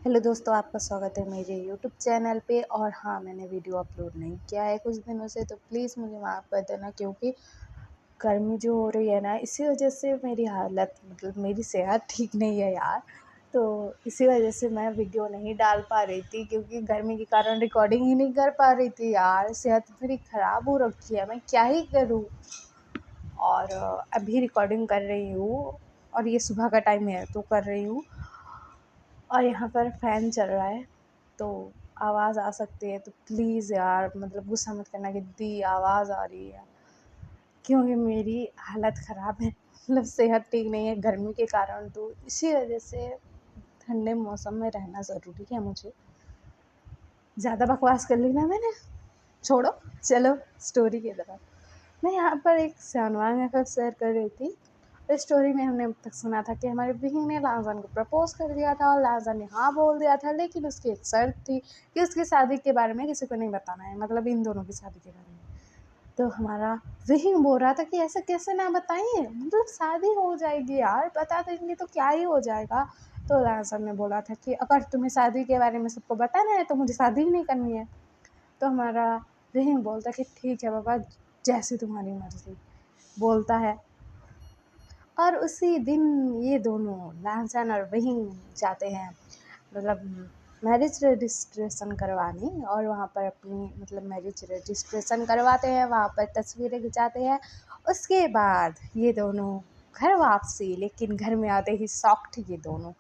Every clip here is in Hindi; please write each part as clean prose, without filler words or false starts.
हेलो दोस्तों, आपका स्वागत है मेरे यूट्यूब चैनल पे। और हाँ, मैंने वीडियो अपलोड नहीं किया है कुछ दिनों से, तो प्लीज़ मुझे माफ़ कर देना, क्योंकि गर्मी जो हो रही है ना, इसी वजह से मेरी हालत मतलब मेरी सेहत ठीक नहीं है यार। तो इसी वजह से मैं वीडियो नहीं डाल पा रही थी, क्योंकि गर्मी के कारण रिकॉर्डिंग ही नहीं कर पा रही थी यार। सेहत मेरी ख़राब हो रखी है, मैं क्या ही करूँ। और अभी रिकॉर्डिंग कर रही हूँ, और ये सुबह का टाइम है तो कर रही हूँ। और यहाँ पर फ़ैन चल रहा है तो आवाज़ आ सकती है, तो प्लीज़ यार मतलब गुस्सा मत करना कि दी आवाज़ आ रही है, क्योंकि मेरी हालत ख़राब है। मतलब सेहत ठीक नहीं है गर्मी के कारण, तो इसी वजह से ठंडे मौसम में रहना ज़रूरी है मुझे। ज़्यादा बकवास कर ली ना मैंने, छोड़ो, चलो स्टोरी की तरफ। मैं यहाँ पर एक शानवान एफर्ट शेयर कर रही थी। इस स्टोरी में हमने अब तक सुना था कि हमारे विंग ने लाजन को प्रपोज कर दिया था, और लाजन ने हाँ बोल दिया था, लेकिन उसकी एक शर्त थी कि उसकी शादी के बारे में किसी को नहीं बताना है, मतलब इन दोनों की शादी के बारे में। तो हमारा विंग बोल रहा था कि ऐसे कैसे ना बताइए, मतलब शादी हो जाएगी यार, बता देंगे तो क्या ही हो जाएगा। तो लाजन ने बोला था कि अगर तुम्हें शादी के बारे में सबको बताना है तो मुझे शादी ही नहीं करनी है। तो हमारा विंग बोलता कि ठीक है बाबा, जैसी तुम्हारी मर्ज़ी, बोलता है। और उसी दिन ये दोनों लांछन और वहीं जाते हैं, मतलब मैरिज रजिस्ट्रेशन करवाने, और वहाँ पर अपनी मतलब मैरिज रजिस्ट्रेशन करवाते हैं, वहाँ पर तस्वीरें खिंचाते हैं। उसके बाद ये दोनों घर वापसी, लेकिन घर में आते ही शॉक्ड ये दोनों,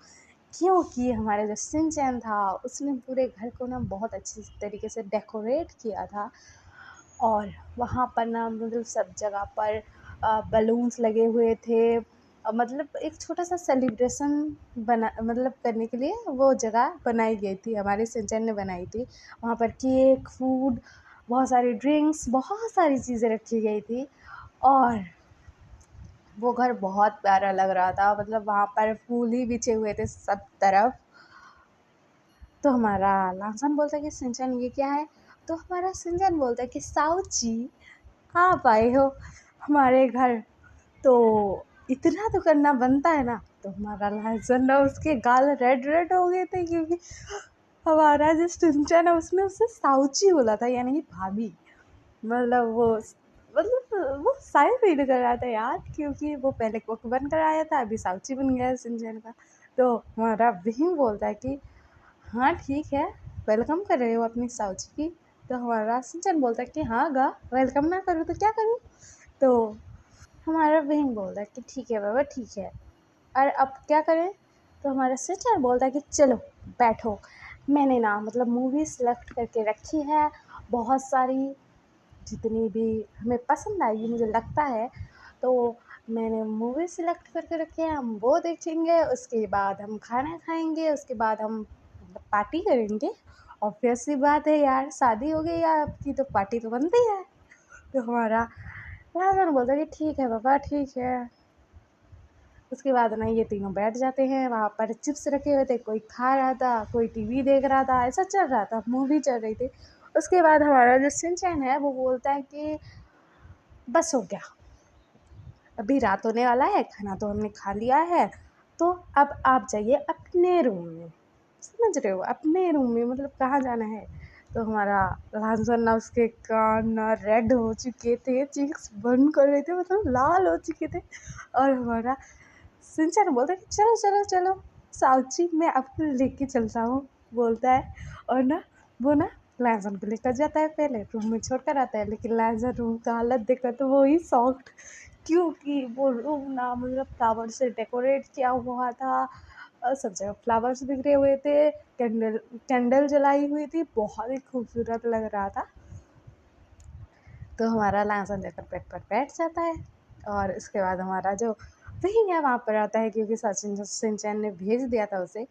क्योंकि हमारा जो शिनचैन था उसने पूरे घर को ना बहुत अच्छी तरीके से डेकोरेट किया था। और वहाँ पर ना मतलब सब जगह पर बलून्स लगे हुए थे। मतलब एक छोटा-सा सेलिब्रेशन बना मतलब करने के लिए वो जगह बनाई गई थी, हमारे सिंचन ने बनाई थी। वहाँ पर केक, फूड, बहुत सारी ड्रिंक्स, बहुत सारी चीज़ें रखी गई थी। और वो घर बहुत प्यारा लग रहा था, मतलब वहाँ पर फूल ही बिछे हुए थे सब तरफ। तो हमारा लांसन बोलता है कि सिंचन ये क्या है? तो हमारा सिंचन बोलता है कि साउची, आप आए हो हमारे घर, तो इतना तो करना बनता है ना। तो हमारा लांसन ना, उसके गाल रेड रेड हो गए थे, क्योंकि हमारा जो सिंचन है उसने उससे साउची बोला था, यानी कि भाभी। मतलब वो शायर फील कर रहा था यार, क्योंकि वो पहले कुक बन कर आया था, अभी साउची बन गया है सिंचन का। तो हमारा विहिंग बोलता है कि हाँ ठीक है, वेलकम कर रहे हो अपनी साउची की। तो हमारा सिंचन बोलता है कि हाँ गा, वेलकम ना करूँ तो क्या करूँ। तो हमारा विंग बोलता है कि ठीक है बाबा, ठीक है, और अब क्या करें। तो हमारा सिंचन बोलता है कि चलो बैठो, मैंने ना मतलब मूवी सेलेक्ट करके रखी है बहुत सारी, जितनी भी हमें पसंद आएगी मुझे लगता है। तो मैंने मूवी सेलेक्ट करके रखी है, हम वो देखेंगे, उसके बाद हम खाना खाएंगे, उसके बाद हम मतलब पार्टी करेंगे। ऑब्वियस सी बात है यार, शादी हो गई है आपकी तो पार्टी तो बनती है। तो हमारा राजन बोलता है कि ठीक है पापा, ठीक है। उसके बाद ना ये तीनों बैठ जाते हैं, वहाँ पर चिप्स रखे हुए थे, कोई खा रहा था, कोई टीवी देख रहा था, ऐसा चल रहा था, मूवी चल रही थी। उसके बाद हमारा जो सिंचैन है वो बोलता है कि बस हो गया, अभी रात होने वाला है, खाना तो हमने खा लिया है, तो अब आप जाइए अपने रूम में। समझ रहे हो, अपने रूम में मतलब कहाँ जाना है। तो हमारा लांसन ना, उसके कान ना रेड हो चुके थे, चीक्स बंद कर रहे थे, मतलब लाल हो चुके थे। और हमारा सिंचन बोलता है कि चलो चलो चलो साउची, मैं आपको लेके चलता हूँ, बोलता है। और ना वो ना लाजन को लेकर जाता है, पहले रूम में छोड़कर आता है, लेकिन लाजन रूम का हालत देखकर तो वो ही सॉफ्ट, क्योंकि वो रूम ना मतलब फ्लावर से डेकोरेट किया हुआ था। सब जगह फ्लावर्स बिखरे हुए थे, कैंडल कैंडल जलाई हुई थी, बहुत ही खूबसूरत लग रहा था। तो हमारा लांसन जाकर बेड पर बैठ जाता है, और इसके बाद हमारा जो वही है वहाँ पर आता है, क्योंकि सचिन सिंचन ने भेज दिया था उसे।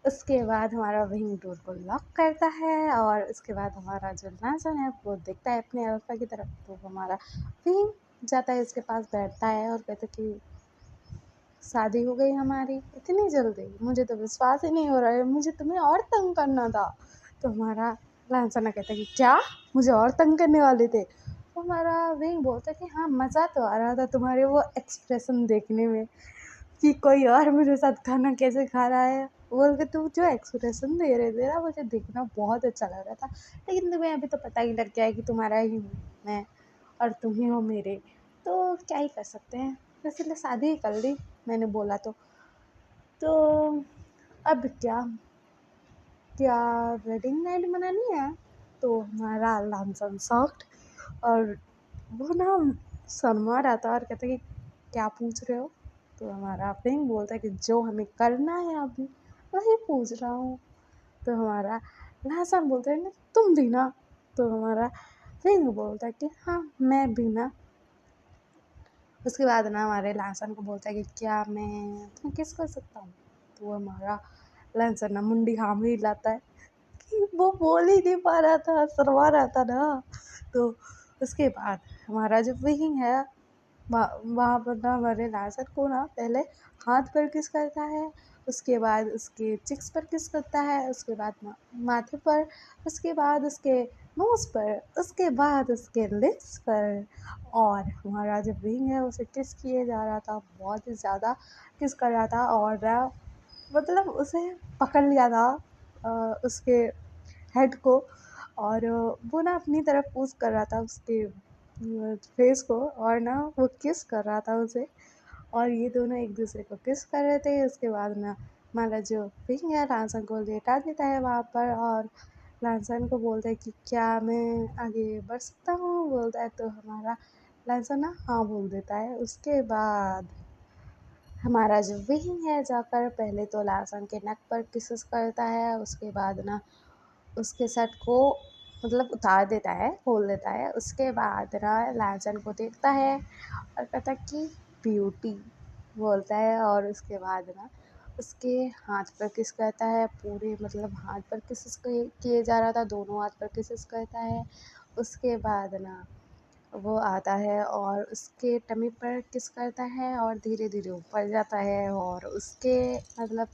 उसके बाद हमारा वही डोर को लॉक करता है, और उसके बाद हमारा जो लांसन है वो देखता है अपने अल्फा की तरफ, तो हमारा वही जाता है, उसके पास बैठता है और कहता है कि शादी हो गई हमारी इतनी जल्दी, मुझे तो विश्वास ही नहीं हो रहा है, मुझे तुम्हें और तंग करना था। तो हमारा लांसना कहता है कि क्या, मुझे और तंग करने वाले थे। तो हमारा विंग बोलता है कि हाँ, मज़ा तो आ रहा था तुम्हारे वो एक्सप्रेशन देखने में, कि कोई और मेरे साथ खाना कैसे खा रहा है, बोल के तुम जो एक्सप्रेशन दे रहे थे ना मुझे देखना बहुत अच्छा लग रहा था, लेकिन तुम्हें अभी तो पता ही लग गया है कि तुम्हारा ही हूँ मैं और तुम ही हो मेरे, तो क्या ही कर सकते हैं। तो इसलिए शादी ही कर ली मैंने बोला तो अब क्या क्या वेडिंग नाइट मनानी है। तो हमारा लमसम सॉफ्ट और वो ना शर्मा रहा था और कहता कि क्या पूछ रहे हो। तो हमारा पिंक बोलता है कि जो हमें करना है अभी वही पूछ रहा हूँ। तो हमारा लहसन बोलता है ना तुम भी ना। तो हमारा पिंक बोलता है कि हाँ मैं भी ना। उसके बाद ना हमारे लहसन को बोलता है कि क्या मैं तुम्हें किस कर सकता हूँ। तो हमारा लहसन ना मुंडी हाँ में हिलाता है कि वो बोल ही नहीं पा रहा था, शर्मा रहा था ना। तो उसके बाद हमारा जो विंग है वहाँ पर ना हमारे लहसन को ना पहले हाथ पर किस करता है, उसके बाद उसके चिक्स पर किस करता है, उसके बाद माथे पर, उसके बाद उसके नोज़ पर, उसके बाद उसके लिप्स पर। और हमारा जो विंग है उसे किस किए जा रहा था, बहुत ही ज़्यादा किस कर रहा था। और मतलब उसे पकड़ लिया था उसके हेड को। और वो ना अपनी तरफ पुश कर रहा था उसके फेस को और ना वो किस कर रहा था उसे। और ये दोनों एक दूसरे को किस कर रहे थे। उसके बाद ना हमारा जो विंग है लांसन को लेटा देता है वहाँ पर और लांसन को बोलता है कि क्या मैं आगे बढ़ सकता हूँ, बोलता है। तो हमारा लांसन ना हाँ बोल देता है। उसके बाद हमारा जो विंग है जाकर पहले तो लांसन के नेक पर किसेस करता है, उसके बाद ना उसके शर्ट को मतलब उतार देता है, खोल देता है। उसके बाद ना लांसन को देखता है और कहता है कि ब्यूटी बोलता है। और उसके बाद ना उसके हाथ पर किस करता है, पूरे मतलब हाथ पर किस किए जा रहा था, दोनों हाथ पर किस करता है। उसके बाद ना वो आता है और उसके टमी पर किस करता है और धीरे धीरे ऊपर जाता है और उसके मतलब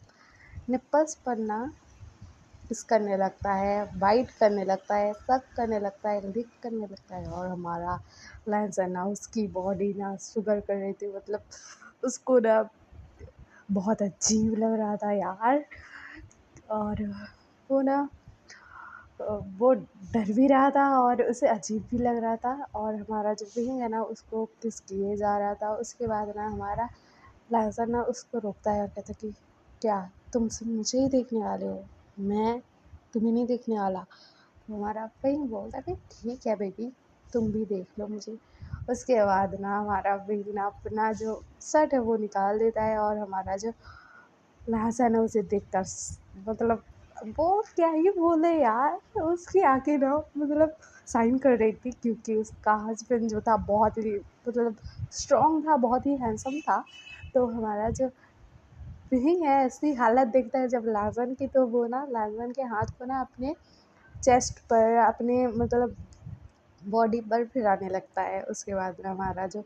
निप्पल्स पर ना किस करने लगता है, बाइट करने लगता है, सक करने लगता है, लिक करने लगता है। और हमारा लहसन ना उसकी बॉडी ना शुगर कर रही थी, मतलब उसको ना बहुत अजीब लग रहा था यार। और वो ना वो डर भी रहा था और उसे अजीब भी लग रहा था। और हमारा जो विंग है ना उसको किस किए जा रहा था। उसके बाद ना हमारा लहसन ना उसको रोकता है और कहता है कि क्या तुम सिर्फ मुझे ही देखने वाले हो, मैं तुम्हें नहीं देखने वाला। तो हमारा विंग बोलता है कि ठीक है बेबी तुम भी देख लो मुझे। उसके बाद ना हमारा विंग ना अपना जो शर्ट है वो निकाल देता है और हमारा जो लहसन है उसे देखकर मतलब वो क्या ही बोले यार। उसकी आंखें ना मतलब साइन कर रही थी क्योंकि उसका हस्बैंड जो था बहुत ही मतलब स्ट्रॉन्ग था, बहुत ही हैंडसम था। तो हमारा जो यही है ऐसी हालत देखता है जब लहसन की, तो वो ना लहसन के हाथ को ना अपने चेस्ट पर अपने मतलब बॉडी पर फिराने लगता है। उसके बाद में हमारा जो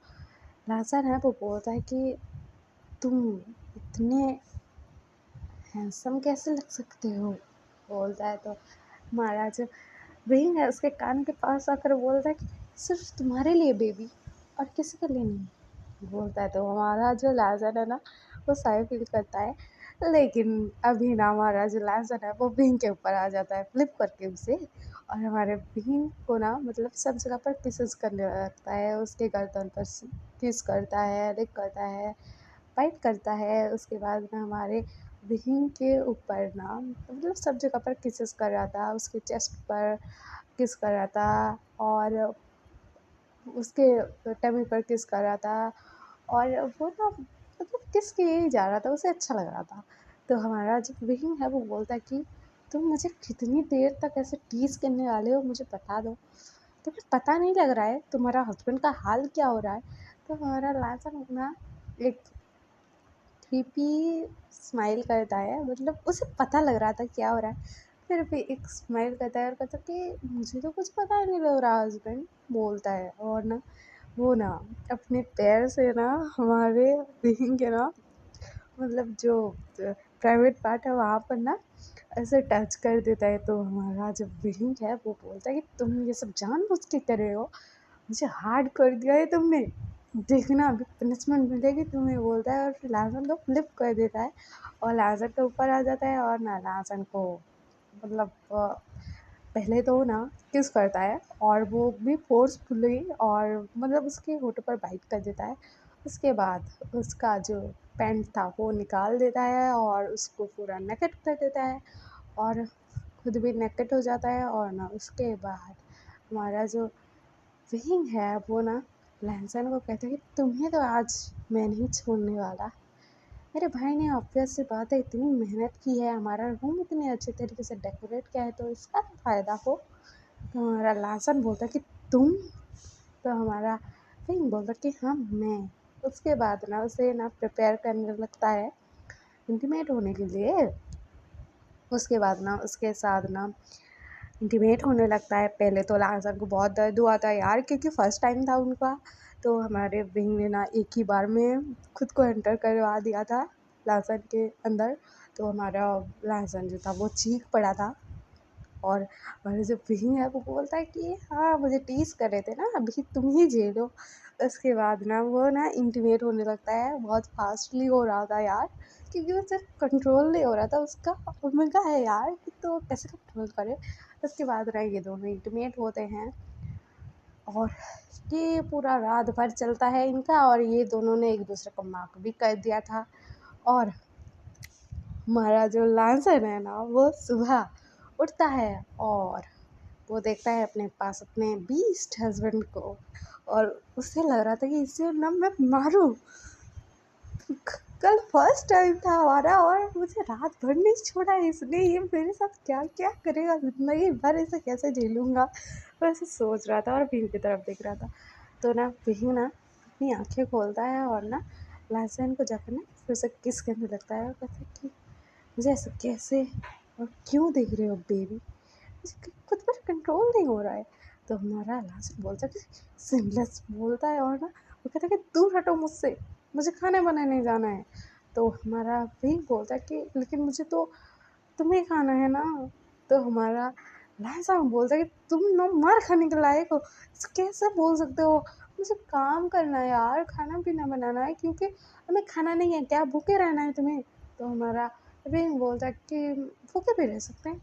लहसन है वो बोलता है कि तुम इतने हैंडसम कैसे लग सकते हो, बोलता है। तो हमारा जो विंग है उसके कान के पास आकर बोलता है कि सिर्फ तुम्हारे लिए बेबी और किसी के लिए नहीं, बोलता है। तो हमारा जो लहसन है ना वो शाय फील करता है, लेकिन अभी ना हमारा जो लहसन है वो विंग के ऊपर आ जाता है फ्लिप करके उसे। और हमारे विंग को ना मतलब सब जगह पर किसेस करने लगता है, उसके गर्दन पर किस करता है, लिक करता है, बाइट करता है। उसके बाद में हमारे विंग के ऊपर ना मतलब सब जगह पर किसेस कर रहा था, उसके चेस्ट पर किस कर रहा था और उसके टमी पर किस कर रहा था। और वो ना मतलब किस किए ही जा रहा था, उसे अच्छा लग रहा था। तो हमारा जो विंग है वो बोलता है कि तुम मुझे कितनी देर तक ऐसे टीज़ करने वाले हो, मुझे बता दो, तुम्हें पता नहीं लग रहा है तुम्हारा हस्बैंड का हाल क्या हो रहा है। तो हमारा लास्ट ना एक क्रीपी स्माइल करता है, मतलब उसे पता लग रहा था क्या हो रहा है, फिर भी एक स्माइल करता है और कहता है कि मुझे तो कुछ पता नहीं लग रहा हस्बैंड, बोलता है। और ना वो ना अपने पैर से ना हमारे विंग के ना मतलब जो प्राइवेट पार्ट है वहाँ पर ना ऐसे टच कर देता है। तो हमारा जो विंग है वो बोलता है कि तुम ये सब जानबूझ के कर रहे हो, मुझे हार्ड कर दिया है तुमने, देखना अभी पनिशमेंट मिलेगी तुम्हें, बोलता है और फिर लहसुन को फ्लिप कर देता है और लहसुन के ऊपर आ जाता है और ना लहसुन को मतलब पहले तो ना किस करता है और वो भी फोर्सफुली और मतलब उसके होठों पर बाइट कर देता है। उसके बाद उसका जो पैंट था वो निकाल देता है और उसको पूरा नेकेट कर देता है और खुद भी नेकेट हो जाता है। और ना उसके बाद हमारा जो विंग है वो ना लहसुन को कहता है कि तुम्हें तो आज मैं नहीं छोड़ने वाला। मेरे भाई ने ऑब्वियस सी बात है इतनी मेहनत की है, हमारा रूम इतने अच्छे तरीके से डेकोरेट किया है तो इसका तो फ़ायदा हो। तो हमारा लहसुन बोलता कि तुम, तो हमारा विंग बोलता कि हाँ मैं। उसके बाद ना उसे ना प्रिपेयर करने लगता है इंटीमेट होने के लिए। उसके बाद ना उसके साथ ना इंटीमेट होने लगता है। पहले तो लहसुन को बहुत दर्द हुआ था यार, क्योंकि फर्स्ट टाइम था उनका। तो हमारे विंग ने ना एक ही बार में खुद को एंटर करवा दिया था लहसुन के अंदर। तो हमारा लहसुन जो था वो चीख पड़ा था और हमारा जो विंग है वो बोलता है कि हाँ मुझे टीज़ कर रहे थे ना, अभी तुम ही झेलो। उसके बाद ना वो ना इंटीमेट होने लगता है, बहुत फास्टली हो रहा था यार, क्योंकि वो सिर्फ कंट्रोल नहीं हो रहा था उसका। ओमेगा है यार कि तो कैसे कंट्रोल करे। उसके बाद ना ये दोनों इंटीमेट होते हैं और ये पूरा रात भर चलता है इनका। और ये दोनों ने एक दूसरे को मार्क भी कर दिया था। और हमारा जो लांसर है ना वो सुबह उठता है और वो देखता है अपने पास अपने बीस्ट हस्बैंड को और उसे लग रहा था कि इसे ना मैं मारूं। कल फर्स्ट टाइम था हमारा और मुझे रात भर नहीं छोड़ा इसने, ये मेरे साथ क्या क्या करेगा, ज़िंदगी भर इसे कैसे झेलूँगा। वो ऐसे सोच रहा था और भीम की तरफ देख रहा था। तो ना भीम ना अपनी आँखें खोलता है और ना लहसुन को जाकर ना फिर से किस करने लगता है और कहता है कि मुझे ऐसे कैसे और क्यों देख रहे हो बेबी, मुझे खुद पर कंट्रोल नहीं हो रहा है। तो हमारा लहसुन बोलता है कि सिमलेस बोलता है और ना वो कहता है कि दूर हटो मुझसे, मुझे खाना बनाने जाना है। तो हमारा भी बोलता है कि लेकिन मुझे तो तुम्हें खाना है ना। तो हमारा लहसुन बोलता है कि तुम ना मार खाने के लायक हो, कैसे बोल सकते हो, मुझे काम करना है यार, खाना पीना बनाना है, क्योंकि हमें खाना नहीं है क्या, भूखे रहना है तुम्हें। तो हमारा रिंग बोलता है कि भूखे भी रह सकते हैं।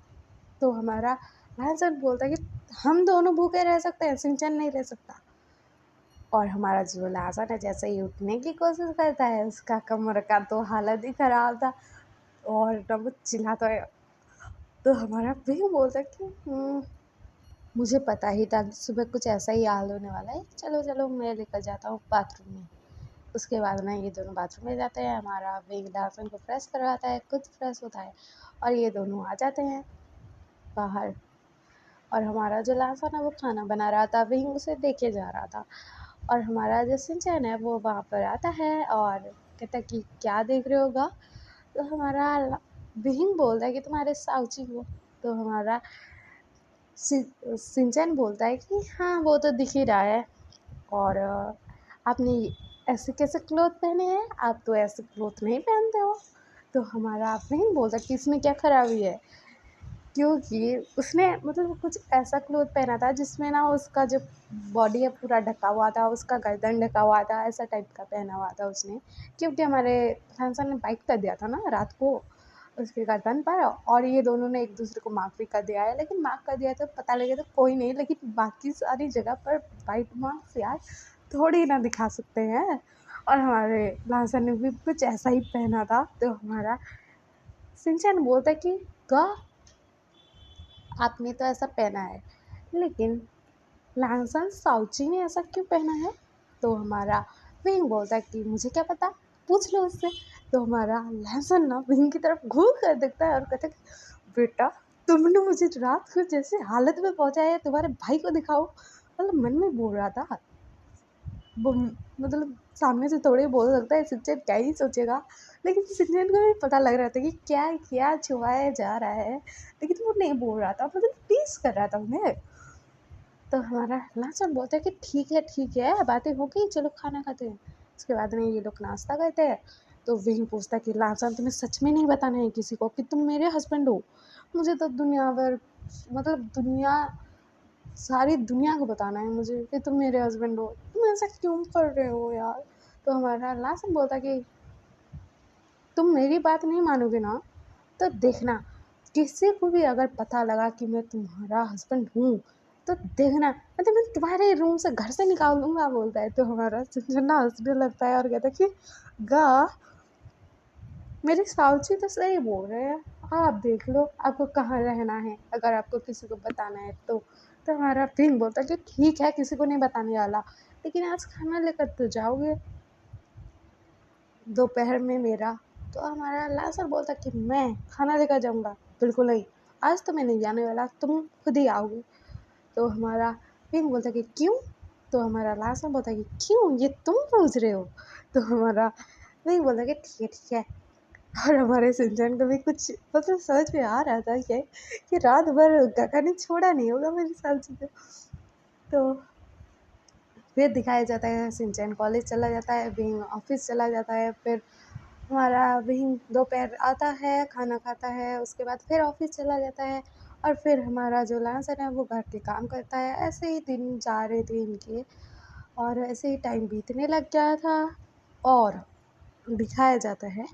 तो हमारा लहसुन बोलता है कि हम दोनों भूखे रह सकते हैं, सिंचन नहीं रह सकता। और हमारा जो लहसुन है जैसे ही उठने की कोशिश करता है उसका कमर का तो हालत ही ख़राब था और ना वो चिल्लाता है। तो हमारा भी बोलता है कि मुझे पता ही था कि सुबह कुछ ऐसा ही हाल होने वाला है, चलो चलो मैं लेकर जाता हूँ बाथरूम में। उसके बाद ना ये दोनों बाथरूम में जाते हैं, हमारा विंग लहसुन को फ्रेश करवाता है, खुद फ्रेश होता है और ये दोनों आ जाते हैं बाहर। और हमारा जो लहसुन है वो खाना बना रहा था, विंग उसे देखे जा रहा था। और हमारा जो सिंचन है वो वहाँ पर आता है और कहता है कि क्या देख रहे होगा। तो हमारा विंग बोलता है कि तुम्हारे साउची हो। तो हमारा सिंचन बोलता है कि हाँ वो तो दिख ही रहा है। और आपने ऐसे कैसे क्लोथ पहने हैं, आप तो ऐसे क्लोथ नहीं पहनते हो। तो हमारा विंग बोलता है कि इसमें क्या खराबी है, क्योंकि उसने मतलब कुछ ऐसा क्लोथ पहना था जिसमें ना उसका जो बॉडी है पूरा ढका हुआ था, उसका गर्दन ढका हुआ था, ऐसा टाइप का पहना हुआ था उसने। क्योंकि हमारे फैंसन ने बाइट कर दिया था ना रात को उसके गर्दन पर। और ये दोनों ने एक दूसरे को मार्क भी कर दिया है, लेकिन मार्क कर दिया है तो पता लगे तो कोई नहीं, लेकिन बाकी सारी जगह पर बाइट मार्क्स यार थोड़ी ना दिखा सकते हैं। और हमारे लासन ने भी कुछ ऐसा ही पहना था। तो हमारा सिंचन बोलता है कि वाह आपने तो ऐसा पहना है, लेकिन लहसुन साउची ने ऐसा क्यों पहना है। तो हमारा विंग बोलता है कि मुझे क्या पता, पूछ लो उससे। तो हमारा लहसुन ना विंग की तरफ घूर कर देखता है और कहता है कि बेटा तुमने मुझे रात को जैसे हालत में पहुंचाया है तुम्हारे भाई को दिखाओ। मतलब मन में बोल रहा था वो, मतलब सामने से थोड़ी बोल सकता है, सिंचन क्या ही सोचेगा। लेकिन सिंचन को भी पता लग रहा था कि क्या क्या छुपाया जा रहा है, लेकिन वो नहीं बोल रहा था, मतलब टीज कर रहा था उन्हें। तो हमारा लहसुन बोलता है कि ठीक है बातें हो गई, चलो खाना खाते हैं। उसके बाद में ये लोग नाश्ता करते हैं। तो वही पूछता है कि लहसुन तुम्हें सच में नहीं बताना है किसी को कि तुम मेरे हस्बैंड हो। मुझे तो दुनिया भर मतलब दुनिया सारी दुनिया को बताना है मुझे कि तुम मेरे हस्बैंड हो, तुम ऐसा क्यों कर रहे हो यार। तो हमारा लासन बोलता कि तुम मेरी बात नहीं मानोगे ना, तो देखना किसी को भी अगर पता लगा कि मैं तुम्हारा हस्बैंड हूँ, तो देखना मतलब मैं तुम्हारे रूम से घर से निकाल दूंगा, बोलता है। तो हमारा झंझना हंसने लगता है और कहता है कि गा मेरे साउची तो सही बोल रहे हैं, आप देख लो आपको कहाँ रहना है, अगर आपको किसी को बताना है तो हमारा पिंग बोलता है कि ठीक है किसी को नहीं बताने वाला, लेकिन आज खाना लेकर तो जाओगे दोपहर में मेरा। तो हमारा लासर बोलता कि मैं खाना लेकर जाऊंगा, बिल्कुल नहीं, आज तो मैं नहीं जाने वाला, तुम खुद ही आओगे। तो हमारा पिंग बोलता कि क्यों। तो हमारा लासर बोलता कि क्यों ये तुम पूछ रहे हो। तो हमारा पिंग बोलता कि ठीक है। और हमारे सिंचन को भी कुछ मतलब समझ में आ रहा था कि रात भर काका ने छोड़ा नहीं होगा मेरे साथ से। तो फिर दिखाया जाता है सिंचन कॉलेज चला जाता है, विंग ऑफिस चला जाता है, फिर हमारा विंग दोपहर आता है, खाना खाता है, उसके बाद फिर ऑफिस चला जाता है, और फिर हमारा जो लांसर है वो घर के काम करता है। ऐसे ही दिन जा रहे थे इनके, और ऐसे ही टाइम बीतने लग गया था। और दिखाया जाता है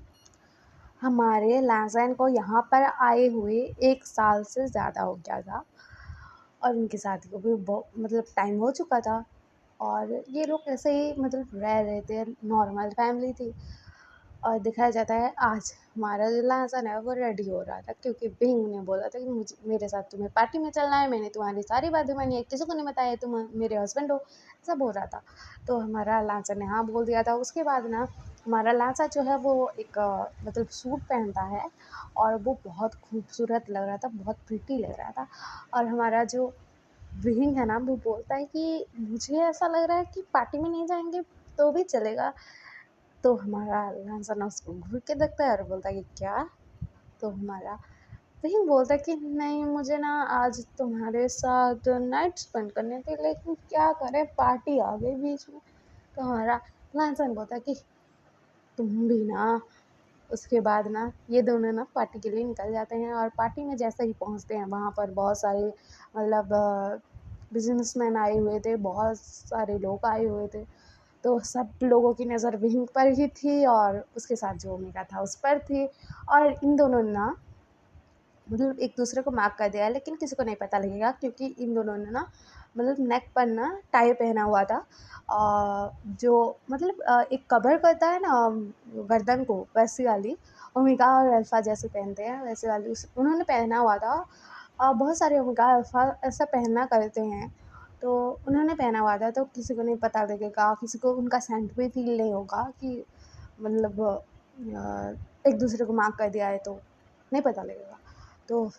हमारे लैंसैन को यहाँ पर आए हुए 1 साल से ज़्यादा हो गया था, और उनकी शादी को भी मतलब टाइम हो चुका था, और ये लोग ऐसे ही मतलब रह रहे थे, नॉर्मल फैमिली थी। और दिखाया जाता है आज हमारा जो लहसन है वो रेडी हो रहा था, क्योंकि बिंग ने बोला था कि मुझे मेरे साथ तुम्हें पार्टी में चलना है, मैंने तुम्हारी सारी बातें मानी है, किसी को नहीं बताया तुम मेरे हस्बैंड हो, ऐसा बोल रहा था। तो हमारा लांसर ने हाँ बोल दिया था। उसके बाद ना हमारा लांसा जो है वो एक मतलब सूट पहनता है, और वो बहुत खूबसूरत लग रहा था, बहुत प्रिटी लग रहा था। और हमारा जो विंग है ना वो बोलता है कि मुझे ऐसा लग रहा है कि पार्टी में नहीं जाएंगे तो भी चलेगा। तो हमारा लांसर उसको घूर के देखता है और बोलता है कि क्या। तो हमारा वही बोलता है कि नहीं मुझे ना आज तुम्हारे साथ नाइट स्पेंड करने थे, लेकिन क्या करें पार्टी आ गई बीच में। तो हमारा लांसर बोलता है कि तुम भी ना। उसके बाद ना ये दोनों ना पार्टी के लिए निकल जाते हैं, और पार्टी में जैसे ही पहुंचते हैं वहाँ पर बहुत सारे मतलब बिजनेसमैन आए हुए थे, बहुत सारे लोग आए हुए थे। तो सब लोगों की नज़र विंग पर ही थी, और उसके साथ जो ओमेगा था उस पर थी। और इन दोनों ने ना मतलब एक दूसरे को मार्क कर दिया है, लेकिन किसी को नहीं पता लगेगा, क्योंकि इन दोनों ने ना मतलब नेक पर ना टाई पहना हुआ था, जो मतलब एक कवर करता है ना गर्दन को, वैसी वाली ओमेगा और अल्फ़ा जैसे पहनते हैं वैसे वाली उन्होंने पहना हुआ था। बहुत सारे ओमेगा अल्फ़ा ऐसा पहनना करते हैं, तो उन्होंने पहना हुआ था, तो किसी को नहीं पता लगेगा, किसी को उनका सेंट भी फील नहीं होगा कि मतलब एक दूसरे को मार्क कर दिया है, तो नहीं पता लगेगा। तो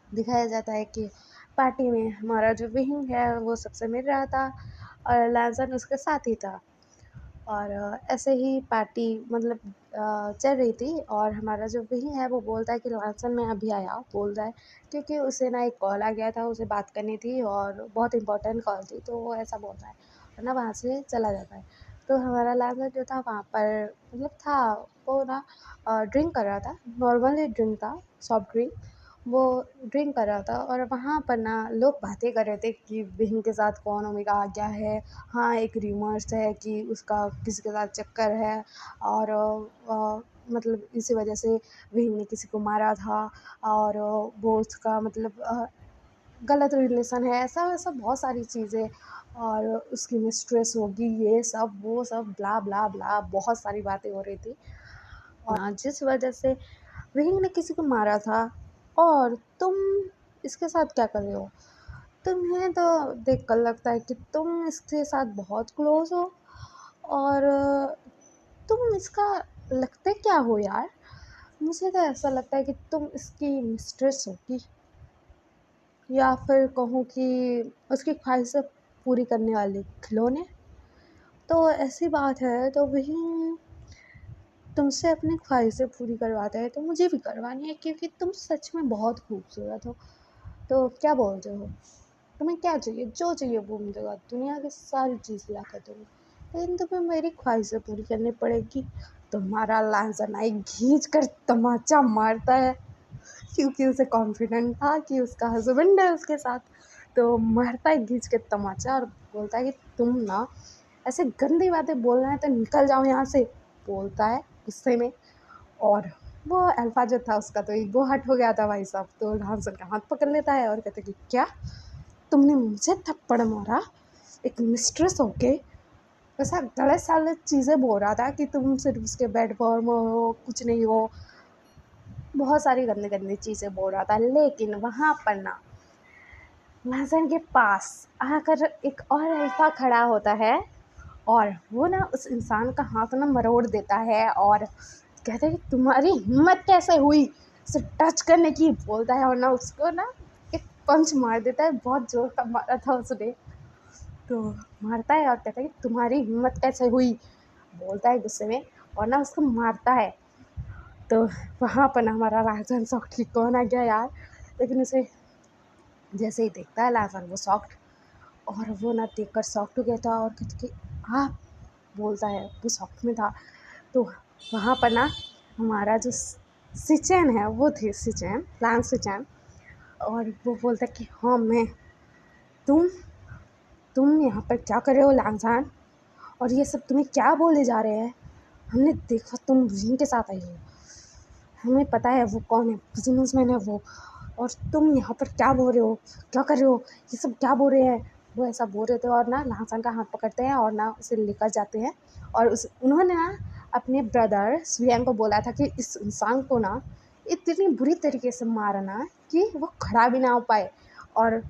दिखाया जाता है कि पार्टी में हमारा जो विंग है वो सबसे मिल रहा था, और लैंसन उसके साथ ही था। और ऐसे ही पार्टी मतलब चल रही थी, और हमारा जो विंग है वो बोलता है कि लैंसन मैं अभी आया, बोल रहा है, क्योंकि उसे ना एक कॉल आ गया था, उसे बात करनी थी और बहुत इंपॉर्टेंट कॉल थी, तो वो ऐसा बोल रहा है, और ना वहाँ से चला जाता है। तो हमारा लैंसन जो था वहाँ पर मतलब था, वो ना ड्रिंक कर रहा था, नॉर्मली ड्रिंक था, सॉफ्ट ड्रिंक, वो ड्रिंक कर रहा था। और वहाँ पर ना लोग बातें कर रहे थे कि विंग के साथ कौन ओमेगा आ गया है। हाँ एक र्यूमर्स है कि उसका किसी के साथ चक्कर है, और मतलब इसी वजह से विंग ने किसी को मारा था, और वो उसका मतलब गलत रिलेशन है, ऐसा वैसा बहुत सारी चीज़ें, और उसकी मिस्ट्रेस होगी, ये सब वो सब ब्ला ब्ला ब्ला बहुत सारी बातें हो रही थी। और जिस वजह से विंग ने किसी को मारा था, और तुम इसके साथ क्या कर रहे हो। तुम्हें तो देख कर लगता है कि तुम इसके साथ बहुत क्लोज हो, और तुम इसका लगते क्या हो यार। मुझे तो ऐसा लगता है कि तुम इसकी मिस्ट्रेस होगी, या फिर कहूँ कि उसकी ख्वाहिशें पूरी करने वाली खिलौने। तो ऐसी बात है, तो वही तुमसे अपनी ख्वाहिशें पूरी करवाता है तो मुझे भी करवानी है, क्योंकि तुम सच में बहुत खूबसूरत हो। तो क्या बोलते हो, तुम्हें क्या चाहिए, जो चाहिए वो मिलेगा, दुनिया की सारी चीज़ ला कर दूँगी, लेकिन तुम्हें मेरी ख्वाहिशें पूरी करनी पड़ेगी। तुम्हारा लांसनाई खींच कर तमाचा मारता है, क्योंकि उसे कॉन्फिडेंट था कि उसका हस्बैंड है उसके साथ। तो मारता है खींच के तमाचा और बोलता है कि तुम ना ऐसे गंदी बातें बोलना है तो निकल जाओ यहाँ से, बोलता है गुस्से में। और वो अल्फा जो था उसका तो ईगो हर्ट हो गया था भाई साहब, तो लांसर का हाथ पकड़ लेता है और कहते कि क्या तुमने मुझे थप्पड़ मारा, एक मिस्ट्रेस होके ऐसा गलत सालत चीज़ें बोल रहा था कि तुम सिर्फ उसके बेड पर हो, कुछ नहीं हो, बहुत सारी गंदी गंदी चीज़ें बोल रहा था। लेकिन वहाँ पर ना लाजन के पास आकर एक और अल्फा खड़ा होता है और वो ना उस इंसान का हाथ ना मरोड़ देता है और कहता है कि तुम्हारी हिम्मत कैसे हुई उसे टच करने की, बोलता है। और ना उसको ना एक पंच मार देता है, बहुत जोर का मारा था उसने। तो मारता है और कहता है कि तुम्हारी हिम्मत कैसे हुई, बोलता है गुस्से में, और ना उसको मारता है। तो वहाँ पर ना हमारा राजन सॉफ्ट की कौन आ गया यार, लेकिन उसे जैसे ही देखता है लाजन वो सॉफ्ट, और वो ना देखकर सॉफ्ट हो गया था और कहते कि आप, बोलता है वो सॉफ्ट में था। तो वहाँ पर ना हमारा जो सिचैन है वो थी, सिचैन लांग सिचैन, और वो बोलता है कि हाँ मैं, तुम तुम यहाँ पर क्या कर रहे हो लांगजान, और ये सब तुम्हें क्या बोले जा रहे हैं, हमने देखा तुम जिनके साथ आई हो, हमें पता है वो कौन है, बिजनेसमैन है वो, और तुम यहाँ पर क्या बोल रहे हो, क्या कर रहे हो, ये सब क्या बोल रहे हैं। वो ऐसा बोल रहे थे और ना लाहसान का हाथ पकड़ते हैं और ना उसे लेकर जाते हैं। और उन्होंने ना अपने ब्रदर स्वियांग को बोला था कि इस इंसान को ना इतनी बुरी तरीके से मारना कि वो खड़ा भी ना हो पाए, और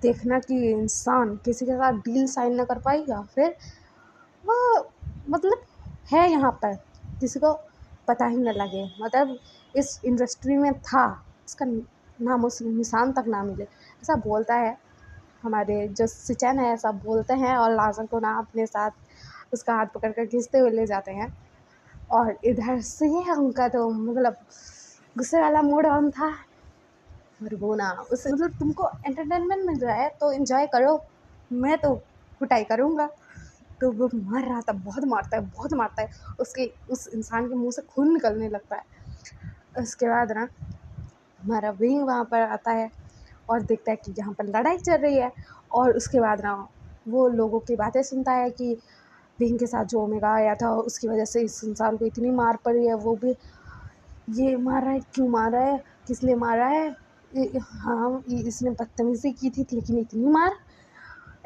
देखना कि इंसान किसी के साथ डील साइन ना कर पाए, या फिर वो मतलब है यहाँ पर किसी को पता ही न लगे, मतलब इस इंडस्ट्री में था, इसका नामो निशान तक ना मिले, ऐसा बोलता है। हमारे जो सिचन है ऐसा बोलते हैं और लाजन को ना अपने साथ उसका हाथ पकड़ कर खींचते हुए ले जाते हैं। और इधर से उनका तो मतलब गुस्से वाला मूड ऑन था, और वो ना उस मतलब तुमको एंटरटेनमेंट मिल रहा है तो एंजॉय करो, मैं तो कुटाई करूँगा। तो वो मार रहा था, बहुत मारता है, बहुत मारता है, उसके उस इंसान के मुंह से खून निकलने लगता है। उसके बाद ना हमारा विंग वहाँ पर आता है और देखता है कि यहाँ पर लड़ाई चल रही है, और उसके बाद ना वो लोगों की बातें सुनता है कि विंग के साथ जो ओमेगा आया था उसकी वजह से इस इंसान को इतनी मार पड़ी है, वो भी ये मार रहा है, क्यों मार रहा है, किस लिए मार रहा है, हाँ इसने बदतमीज़ी की थी लेकिन इतनी मार,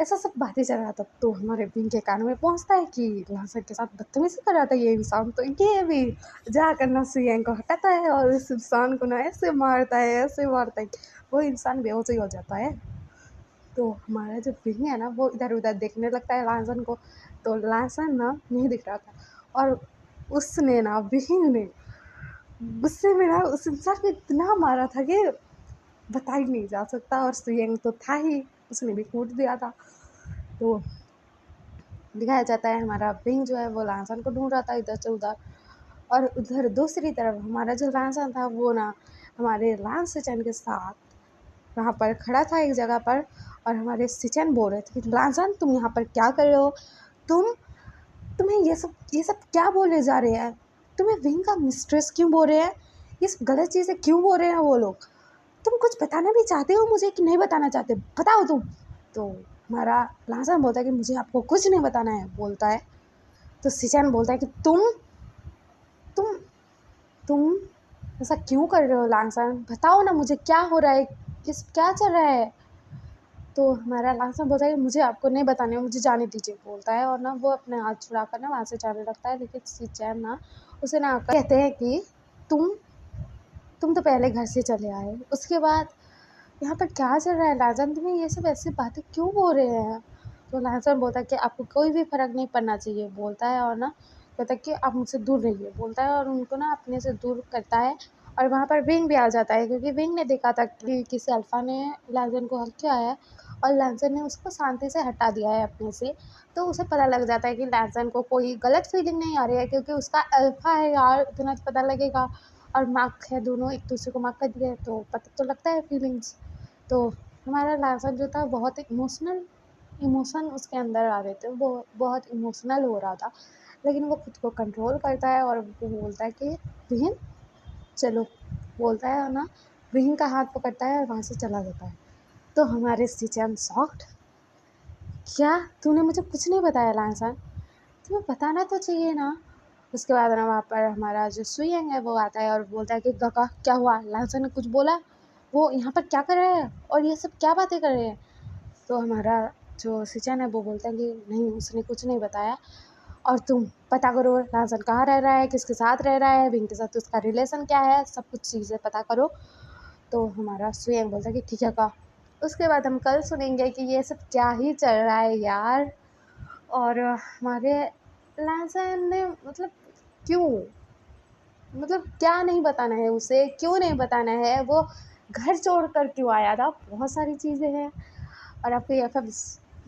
ऐसा सब बातें चल रहा था। तो हमारे विंग के कानों में पहुंचता है कि लांसर के साथ बदतमीजी कर रहा था ये इंसान, तो ये भी जाकर ना सुयंग को हटाता है और इस इंसान को ना ऐसे मारता है, ऐसे मारता है, वो इंसान बेहोश ही हो जाता है। तो हमारा जो विंग है ना वो इधर उधर देखने लगता है लांसन को, तो लांसन ना नहीं दिख रहा था, और उसने ना विंग ने गुस्से में ना उस इंसान को इतना मारा था कि बता ही नहीं जा सकता, और सुयंग तो था ही, उसने भी कूट दिया था। तो दिखाया जाता है हमारा विंग जो है वो लांसन को ढूंढ रहा था इधर से उधर, और उधर दूसरी तरफ हमारा जो लांसन था वो ना हमारे लांस सिचन के साथ वहाँ पर खड़ा था एक जगह पर, और हमारे सिचन बोल रहे थे कि लांसन तुम यहाँ पर क्या कर रहे हो, तुम तुम्हें ये सब क्या बोले जा रहे हैं, तुम्हें विंग का मिस्ट्रेस क्यों बोल रहे हैं, ये सब गलत चीज़ें क्यों बोल रहे हैं वो लोग, तुम कुछ बताना भी चाहते हो मुझे कि नहीं बताना चाहते, बताओ तुम। तो हमारा लांसन बोलता है कि मुझे आपको कुछ नहीं बताना है, बोलता है। तो सिचन बोलता है कि तुम तुम ऐसा क्यों कर रहे हो लांसन, बताओ ना मुझे क्या हो रहा है, क्या चल रहा है। तो हमारा लांसन बोलता है कि मुझे आपको नहीं बताना है, मुझे जाने दीजिए, बोलता है, और ना वो अपने हाथ छुड़ाकर ना वहाँ से जाने लगता है। लेकिन सिचन ना उसे ना कहते हैं कि तुम तुम तो पहले घर से चले आए, उसके बाद यहाँ पर क्या चल रहा है लांसन, तुम्हें ये सब ऐसी बातें क्यों बोल रहे हैं। तो लांसन बोलता है कि आपको कोई भी फ़र्क नहीं पड़ना चाहिए, बोलता है, और ना कहता है कि आप मुझसे दूर रहिए, बोलता है, और उनको ना अपने से दूर करता है। और वहाँ पर विंग भी आ जाता है क्योंकि विंग ने देखा था कि किसी अल्फ़ा ने लांसन को हक किया है, और लांसन ने उसको शांति से हटा दिया है अपने से। तो उसे पता लग जाता है कि लांसन को कोई गलत फीलिंग नहीं आ रही है क्योंकि उसका अल्फ़ा है यार, इतना तो पता लगेगा, और मार्क है, दोनों एक दूसरे को मार्क कर दिए तो पता तो लगता है फीलिंग्स। तो हमारा लांसन जो था बहुत इमोशन उसके अंदर आ रहे थे, वो बहुत इमोशनल हो रहा था, लेकिन वो खुद को कंट्रोल करता है और वो बोलता है कि विहीन चलो, बोलता है, और ना विहीन का हाथ पकड़ता है और वहाँ से चला जाता है। तो हमारे सिचन शॉक्ड, क्या तूने मुझे कुछ नहीं बताया लांसन, तुम्हें बताना तो चाहिए ना। उसके बाद ना वहाँ पर हमारा जो सुयंग है वो आता है और बोलता है कि काका क्या हुआ, लांसन ने कुछ बोला, वो यहाँ पर क्या कर रहे हैं और ये सब क्या बातें कर रहे हैं। तो हमारा जो सिचन है वो बोलता है कि नहीं, उसने कुछ नहीं बताया, और तुम पता करो लांसन कहाँ रह रहा है, किसके साथ रह रहा है, बिंग के साथ उसका रिलेशन क्या है, सब कुछ चीज़ें पता करो। तो हमारा सुयंग बोलता है कि ठीक है का। उसके बाद हम कल सुनेंगे कि ये सब क्या ही चल रहा है यार। और हमारे लांसन ने मतलब क्यों, मतलब क्या नहीं बताना है उसे, क्यों नहीं बताना है, वो घर छोड़ कर क्यों आया था, बहुत सारी चीज़ें हैं। और आपको ये सब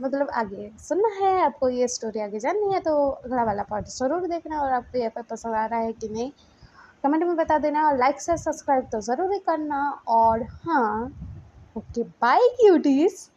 मतलब आगे सुनना है, आपको ये स्टोरी आगे जाननी है, तो अगला वाला पार्ट ज़रूर देखना। और आपको ये पसंद आ रहा है कि नहीं कमेंट में बता देना, और लाइक से सब्सक्राइब तो ज़रूर ही करना। और हाँ, ओके बाय क्यूटीज।